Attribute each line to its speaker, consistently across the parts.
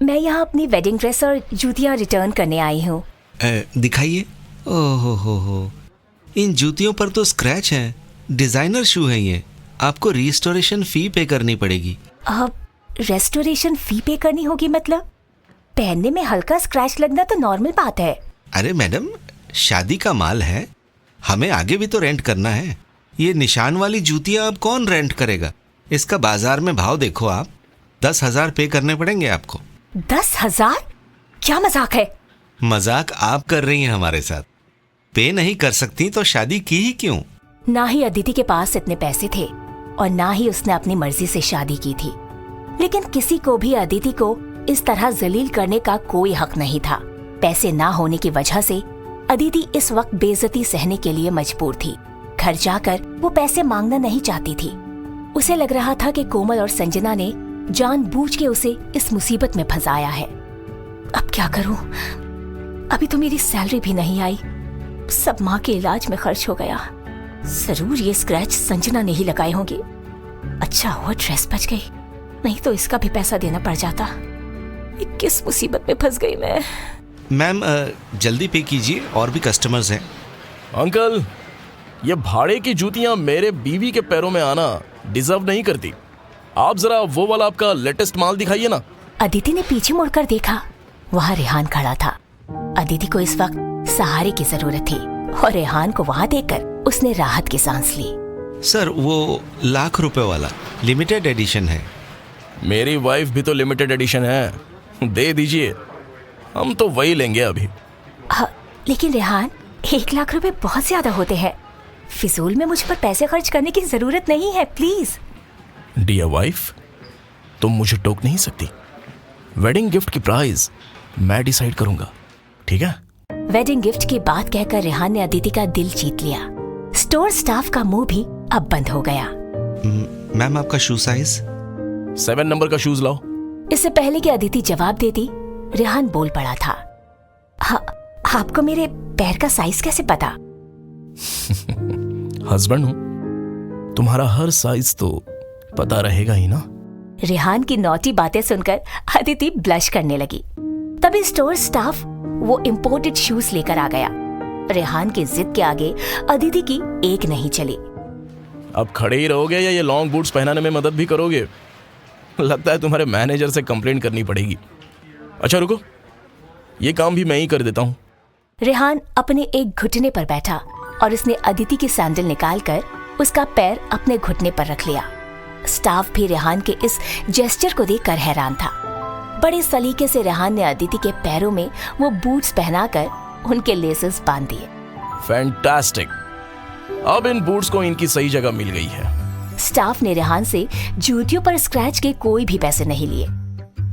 Speaker 1: मैं यहाँ अपनी वेडिंग ड्रेस और जूतियाँ रिटर्न करने आई हूँ।
Speaker 2: दिखाइए। ओहो हो, इन जूतियों पर तो स्क्रैच है। डिजाइनर शू है ये, आपको रिस्टोरेशन फी पे करनी पड़ेगी।
Speaker 1: अब रेस्टोरेशन फी पे करनी होगी मतलब? पहनने में हल्का स्क्रैच लगना तो नॉर्मल बात है।
Speaker 2: अरे मैडम, शादी का माल है, हमें आगे भी तो रेंट करना है। ये निशान वाली जूतियां अब कौन रेंट करेगा? इसका बाजार में भाव देखो आप, 10,000 पे करने पड़ेंगे आपको।
Speaker 1: 10,000? क्या मजाक है?
Speaker 2: मजाक आप कर रही हैं हमारे साथ। पे नहीं कर सकती तो शादी की ही क्यों?
Speaker 1: ना ही अदिति के पास इतने पैसे थे और ना ही उसने अपनी मर्जी से शादी की थी, लेकिन किसी को भी अदिति को इस तरह जलील करने का कोई हक नहीं था। पैसे ना होने की वजह से अदिति इस वक्त बेइज्जती सहने के लिए मजबूर थी। घर जाकर वो पैसे मांगना नहीं चाहती थी। उसे लग रहा था कि कोमल और संजना ने जानबूझ के उसे इस मुसीबत में फंसाया है। अब क्या करूं? अभी तो मेरी सैलरी भी नहीं आई, सब माँ के इलाज में खर्च हो गया। जरूर ये स्क्रैच संजना ने ही लगाए होंगे। अच्छा हुआ ड्रेस बच गई, नहीं तो इसका भी पैसा देना पड़ जाता। किस मुसीबत में फंस गई मैं।
Speaker 2: मैम जल्दी पे कीजिए, और भी कस्टमर्स हैं।
Speaker 3: अंकल, ये भाड़े की जूतियां मेरे बीवी के पैरों में आना डिजर्व नहीं करती। आप जरा वो वाला आपका लेटेस्ट माल दिखाइए ना।
Speaker 1: अदिति ने पीछे मुड़कर देखा, वहाँ रेहान खड़ा था। अदिति को इस वक्त सहारे की जरूरत थी और रेहान को वहाँ देखकर उसने राहत की सांस ली।
Speaker 2: सर, वो लाख रुपए वाला लिमिटेड एडिशन है।
Speaker 3: मेरी वाइफ भी तो लिमिटेड एडिशन है, दे दीजिए, हम तो वही लेंगे अभी।
Speaker 1: लेकिन रेहान, 1 लाख रुपए बहुत ज्यादा होते हैं। फिजूल में मुझ पर पैसे खर्च करने की जरूरत नहीं है, प्लीज।
Speaker 3: डियर वाइफ, तुम मुझे टोक नहीं सकती। वेडिंग गिफ्ट की प्राइस मैं डिसाइड करूंगा, ठीक है?
Speaker 1: वेडिंग गिफ्ट की बात कहकर रेहान ने अदिति का दिल जीत लिया। स्टोर स्टाफ का मुंह भी अब बंद हो गया।
Speaker 2: मैम, आपका शू साइज?
Speaker 3: 7 नंबर का शूज लाओ।
Speaker 1: इससे पहले कि अदिति जवाब देती, रेहान बोल पड़ा था। आपको मेरे पैर का साइज कैसे पता?
Speaker 3: हस्बैंड हूं, तुम्हारा हर साइज तो पता रहेगा ही ना।
Speaker 1: रेहान की नॉटी बातें सुनकर अदिति ब्लश करने लगी। तभी स्टोर स्टाफ वो इम्पोर्टेड शूज लेकर आ गया। रेहान की जिद के आगे अदिति की एक नहीं चली।
Speaker 3: अब खड़े ही रहोगे या ये लॉन्ग बूट्स पहनाने में मदद भी करोगे? लगता है तुम्हारे मैनेजर से कंप्लेंट करनी पड़ेगी। अच्छा रुको, ये काम भी मैं ही कर देता हूँ।
Speaker 1: रेहान अपने एक घुटने पर बैठा और उसने अदिति की सैंडल निकालकर उसका पैर अपने घुटने पर रख लिया। स्टाफ भी रेहान के इस जेस्चर को देखकर हैरान था। बड़े सलीके से रेहान ने अदिति के पैरों में वो बूट्स पहनाकर उनके लेसेस बांध दिए।
Speaker 3: फैंटास्टिक, अब इन बूट्स को इनकी सही जगह मिल गई है।
Speaker 1: स्टाफ ने रेहान से जूतियों पर स्क्रैच के कोई भी पैसे नहीं लिए।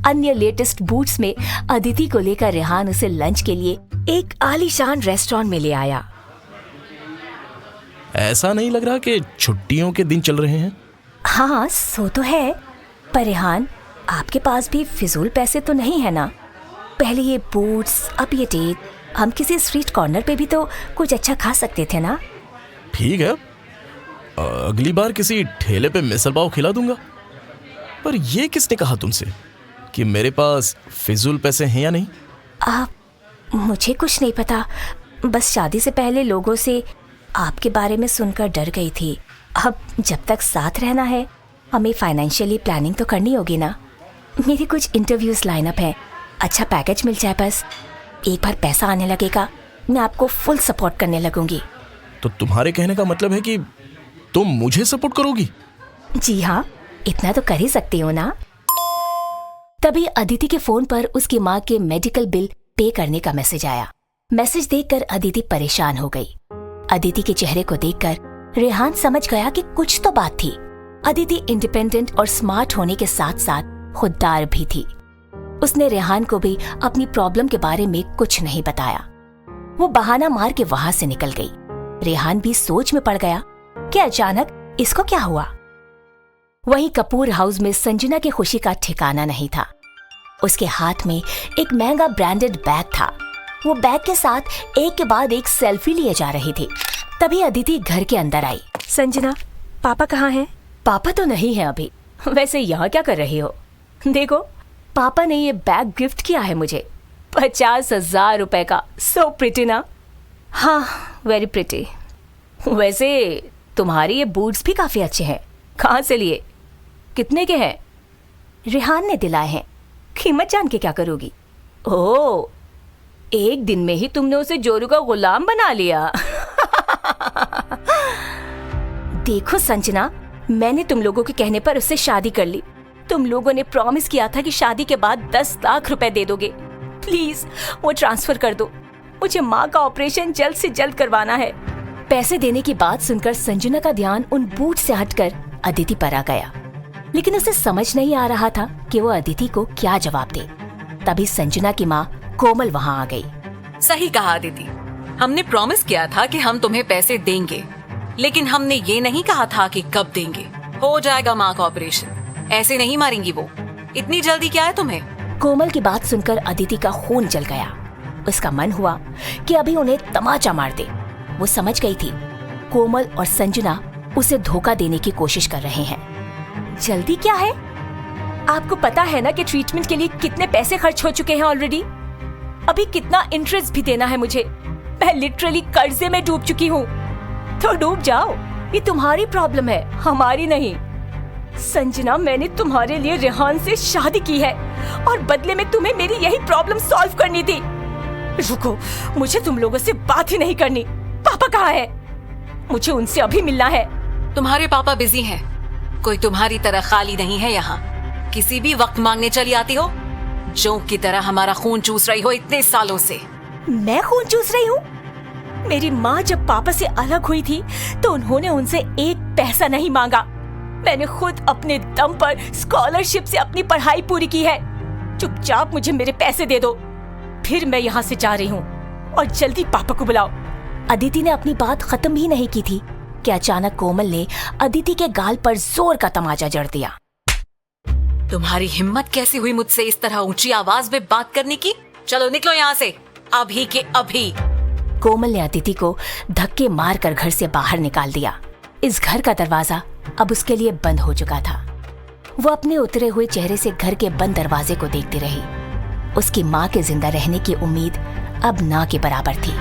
Speaker 1: अन्य लेटेस्ट बूट्स में अदिति को लेकर रेहान उसे लंच के लिए एक आलीशान रेस्टोरेंट में ले आया।
Speaker 3: ऐसा नहीं लग रहा कि छुट्टियों के दिन चल रहे हैं?
Speaker 1: हाँ, सो तो है, पर रेहान, आपके पास भी फिजूल पैसे तो नहीं है ना? पहले ये बूट्स, अब ये डेट। हम किसी स्ट्रीट कॉर्नर पे भी तो कुछ अच्छा खा सकते थे ना?
Speaker 3: ठीक है, अगली बार किसी ठेले पे मिसल पाव खिला दूंगा। पर ये किसने कहा तुमसे कि मेरे पास फिजूल पैसे हैं या नहीं?
Speaker 1: मुझे कुछ नहीं पता, बस शादी से पहले लोगों से आपके बारे में सुनकर डर गई थी। अब जब तक साथ रहना है, हमें फाइनेंशियली प्लानिंग तो करनी होगी ना। मेरे कुछ इंटरव्यूज लाइनअप है, अच्छा पैकेज मिल जाए बस। एक बार पैसा आने लगेगा, मैं आपको फुल सपोर्ट करने लगूंगी।
Speaker 3: तो तुम्हारे कहने का मतलब है कि तुम मुझे सपोर्ट करोगी?
Speaker 1: जी हाँ, इतना तो कर ही सकती हो ना। तभी अदिति के फोन पर उसकी माँ के मेडिकल बिल पे करने का मैसेज आया। मैसेज देखकर अदिति परेशान हो गई। अदिति के चेहरे को देखकर रेहान समझ गया कि कुछ तो बात थी। अदिति इंडिपेंडेंट और स्मार्ट होने के साथ साथ खुददार भी थी। उसने रेहान को भी अपनी प्रॉब्लम के बारे में कुछ नहीं बताया। वो बहाना मार के वहां से निकल गई। रेहान भी सोच में पड़ गया कि अचानक इसको क्या हुआ। वहीं कपूर हाउस में संजना की खुशी का ठिकाना नहीं था। उसके हाथ में एक महंगा ब्रांडेड बैग था। वो बैग के साथ एक के बाद एक सेल्फी लिए जा रही थी। तभी अदिति घर के अंदर आई। संजना, पापा कहाँ हैं? पापा तो नहीं है अभी। वैसे यहाँ क्या कर रही हो? देखो, पापा ने ये बैग गिफ्ट किया है मुझे, 50,000 रुपए का। सो प्रिटी ना? हाँ, वेरी प्रिटी। वैसे तुम्हारे ये बूट्स भी काफी अच्छे हैं। कहाँ से लिए? कितने के हैं? रेहान ने दिलाए हैं। कीमत जान के क्या करोगी? ओह, एक दिन में ही तुमने उसे जोरू का गुलाम बना लिया। देखो संजना, मैंने तुम लोगों के कहने पर उससे शादी कर ली। तुम लोगों ने प्रॉमिस किया था कि शादी के बाद 10 लाख रुपए दे दोगे। प्लीज वो ट्रांसफर कर दो, मुझे माँ का ऑपरेशन जल्द से जल्द करवाना है। पैसे देने की बात सुनकर संजना का ध्यान उन बूट से हटकर अदिति पर आ गया, लेकिन उसे समझ नहीं आ रहा था कि वो अदिति को क्या जवाब दे। तभी संजना की माँ कोमल वहाँ आ गई।
Speaker 4: सही कहा अदिति, हमने प्रॉमिस किया था कि हम तुम्हें पैसे देंगे, लेकिन हमने ये नहीं कहा था कि कब देंगे। हो जाएगा माँ का ऑपरेशन, ऐसे नहीं मारेंगी वो। इतनी जल्दी क्या है तुम्हें?
Speaker 1: कोमल की बात सुनकर अदिति का खून जल गया। उसका मन हुआ कि अभी उन्हें तमाचा मार दे। वो समझ गई थी कोमल और संजना उसे धोखा देने की कोशिश कर रहे हैं। जल्दी क्या है? आपको पता है ना कि ट्रीटमेंट के लिए कितने पैसे खर्च हो चुके हैं ऑलरेडी। अभी कितना इंटरेस्ट भी देना है मुझे। मैं लिटरली कर्जे में डूब चुकी हूँ। तो डूब जाओ, ये तुम्हारी प्रॉब्लम है, हमारी नहीं। संजना, मैंने तुम्हारे लिए रेहान से शादी की है और बदले में तुम्हें मेरी यही प्रॉब्लम सॉल्व करनी थी। रुको, मुझे तुम लोगों से बात ही नहीं करनी। पापा कहाँ है? मुझे उनसे अभी मिलना है।
Speaker 4: तुम्हारे पापा बिजी हैं, कोई तुम्हारी तरह खाली नहीं है यहाँ। किसी भी वक्त मांगने चली आती हो, जोंक की तरह हमारा खून चूस रही हो इतने सालों से।
Speaker 1: मैं खून चूस रही हूँ? मेरी माँ जब पापा से अलग हुई थी तो उन्होंने उनसे एक पैसा नहीं मांगा। मैंने खुद अपने दम पर स्कॉलरशिप से अपनी पढ़ाई पूरी की है। चुपचाप मुझे मेरे पैसे दे दो, फिर मैं यहाँ से जा रही हूँ। और जल्दी पापा को बुलाओ। अदिति ने अपनी बात खत्म ही नहीं की थी कि अचानक कोमल ने अदिति के गाल पर जोर का तमाचा जड़ दिया।
Speaker 4: तुम्हारी हिम्मत कैसे हुई मुझसे इस तरह ऊंची आवाज में बात करने की? चलो निकलो यहाँ से, अभी के अभी।
Speaker 1: कोमल ने अदिति को धक्के मारकर घर से बाहर निकाल दिया। इस घर का दरवाजा अब उसके लिए बंद हो चुका था। वो अपने उतरे हुए चेहरे से घर के बंद दरवाजे को देखती रही। उसकी माँ के जिंदा रहने की उम्मीद अब ना के बराबर थी।